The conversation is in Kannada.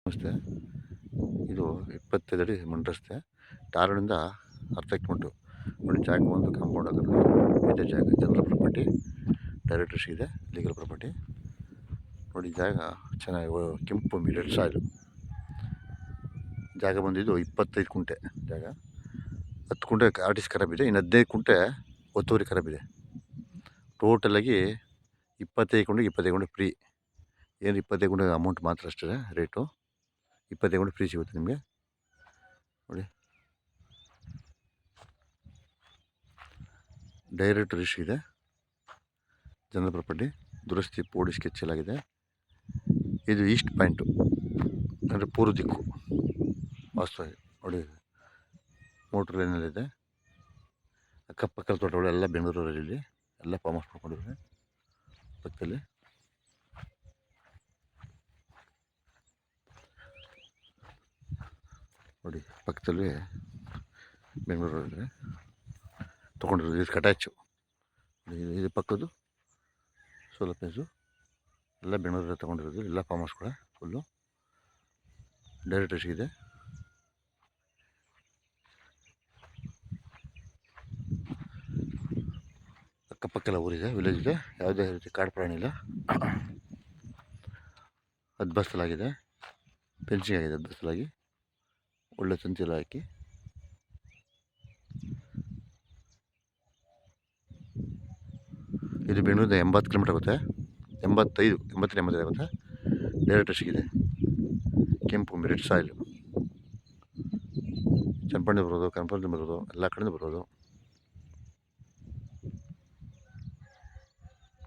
ನಮಸ್ತೆ. ಇದು 25 ಅಡಿ ಮಣ್ಣು ರಸ್ತೆ. ಟಾರಣಿಂದ ಅರ್ಧ ಕಿಲೋಮೀಟ್ರು. ನೋಡಿ ಜಾಗ ಒಂದು ಕಾಂಪೌಂಡ್ ಹಾಕಿದ್ರೆ ಇದೆ ಜಾಗ ಜನರಲ್ ಪ್ರಾಪರ್ಟಿ, ಡೈರೆಕ್ಟರ್ಸ್ ಇದೆ, ಲೀಗಲ್ ಪ್ರಾಪರ್ಟಿ. ನೋಡಿ ಜಾಗ ಚೆನ್ನಾಗಿ ಕೆಂಪು ರೆಡ್ ಸಾಯಿಲು. ಜಾಗ ಬಂದಿದ್ದು 25 ಕುಂಟೆ ಜಾಗ. 10 ಕುಂಟೆ ಆರ್ಟಿಸ್ ಖರಾಬ್ ಇದೆ, ಇನ್ನು 15 ಕುಂಟೆ ಒತ್ತುವರಿ ಖರಾಬ್ ಇದೆ. ಟೋಟಲಾಗಿ 25 ಕುಂಟೆ ಫ್ರೀ. ಏನು 25 ಕುಂಟೆ ಅಮೌಂಟ್ ಮಾತ್ರ ಅಷ್ಟೇ ರೇಟು. 25 ಕುಂಟೆ ಫ್ರೀ ಸಿಗುತ್ತೆ ನಿಮಗೆ. ನೋಡಿ ಡೈರೆಕ್ಟ್ ರಿಜಿಸ್ಟ್ರಿ ಇದೆ, ಜನರಲ್ ಪ್ರಾಪರ್ಟಿ, ದುರಸ್ತಿ ಪೋಡಿ ಸ್ಕೆಚ್ ಆಗಿದೆ. ಇದು ಈಸ್ಟ್ ಪಾಯಿಂಟು ಅಂದರೆ ಪೂರ್ವ ದಿಕ್ಕು ವಾಸ್ತವ. ನೋಡಿ ಮೋಟ್ರ್ ಲೈನಲ್ಲಿದೆ. ಅಕ್ಕಪಕ್ಕದ ತೋಟಗಳು ಎಲ್ಲ ಬೆಂಗಳೂರಲ್ಲಿ ಎಲ್ಲ ಫಾರ್ಮ್ ಹೌಸ್ ಮಾಡ್ಕೊಂಡಿದ್ದಾರೆ. ಪಕ್ಕದಲ್ಲಿ ನೋಡಿ ಪಕ್ಕದಲ್ಲಿ ಬೆಂಗಳೂರಲ್ಲಿ ತೊಗೊಂಡಿರೋದು. ಇದು ಕಟ್ಯಾಚು. ಇದು ಪಕ್ಕದ್ದು ಸೋಲಾರ್ ಪ್ಲೇಸು ಎಲ್ಲ ಬೆಂಗಳೂರಲ್ಲಿ ತೊಗೊಂಡಿರೋದು. ಎಲ್ಲ ಫಾರ್ಮ್ ಹೌಸ್ ಕೂಡ ಫುಲ್ಲು ಡೈರೆಕ್ಟ್ ಇದೆ. ಅಕ್ಕಪಕ್ಕೆಲ್ಲ ಊರಿದೆ, ವಿಲೇಜ್ ಇದೆ. ಯಾವುದೇ ರೀತಿ ಕಾಡು ಪ್ರಾಣಿ ಇಲ್ಲ. ಹದ್ಬಸ್ತಲಾಗಿದೆ, ಫೆನ್ಸಿಂಗ್ ಆಗಿದೆ ಹದ್ಬಸ್ತಲಾಗಿ, ಒಳ್ಳೆ ತಂತಿಯೆಲ್ಲ ಹಾಕಿ. ಇದು ಬೆಂಗಳೂರಿಂದ 80 ಕಿಲೋಮೀಟರ್ ಆಗುತ್ತೆ, 85 ಆಗುತ್ತೆ. ಡೈರೆಕ್ಟ್ ಇದೆ. ಕೆಂಪು ರೆಡ್ ಸಾಯಿಲು. ಚನ್ನಪಟ್ಟಣ ಬರೋದು, ಕನಕಪುರದಿಂದ ಬರೋದು, ಎಲ್ಲ ಕಡೆಯಿಂದ ಬರೋದು.